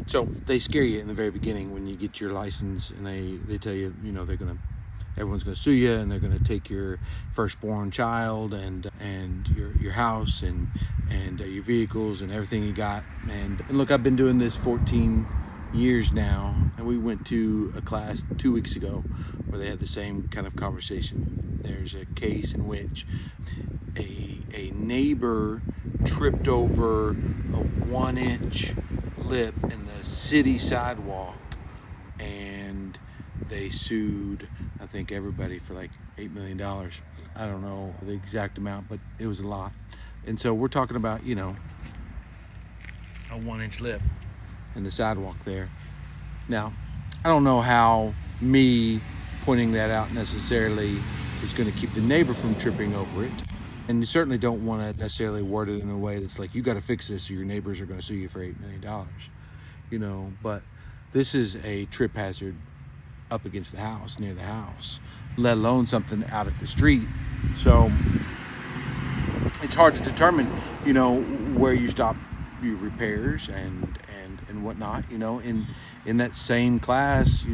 So they scare you in the very beginning when you get your license, and they tell you, everyone's gonna sue you, and they're gonna take your firstborn child and your house and your vehicles and everything you got. And look, I've been doing this 14 years now, and we went to a class 2 weeks ago where they had the same kind of conversation. There's a case in which a neighbor tripped over a 1-inch lip in the city sidewalk, and they sued, I think, everybody for like $8 million. I don't know the exact amount, but it was a lot. And so we're talking about, a 1-inch lip in the sidewalk there. Now, I don't know how me pointing that out necessarily is going to keep the neighbor from tripping over it. And you certainly don't want to necessarily word it in a way that's like, you got to fix this or your neighbors are going to sue you for $8 million. But this is a trip hazard up against the house, near the house, let alone something out at the street. So it's hard to determine, where you stop your repairs and whatnot. In that same class,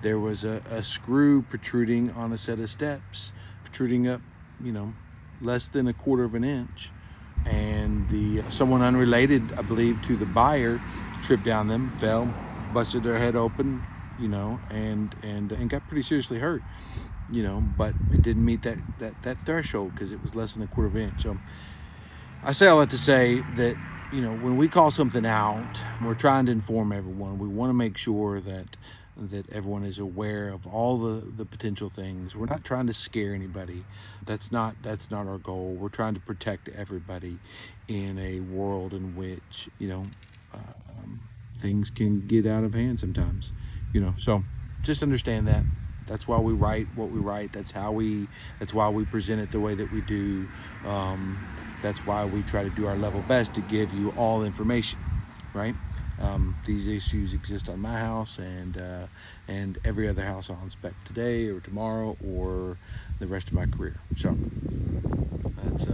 there was a screw protruding on a set of steps, protruding up, less than 1/4 of an inch. And someone unrelated, I believe, to the buyer tripped down them, fell, busted their head open, and got pretty seriously hurt, but it didn't meet that threshold because it was less than 1/4 of an inch. So I say all that to say that, when we call something out, we're trying to inform everyone. We want to make sure that everyone is aware of all the potential things. We're not trying to scare anybody. That's not our goal. We're trying to protect everybody in a world in which, things can get out of hand sometimes, so just understand that. That's why we write what we write. That's why we present it the way that we do. That's why we try to do our level best to give you all information, right? These issues exist on my house and every other house I'll inspect today or tomorrow or the rest of my career. So that's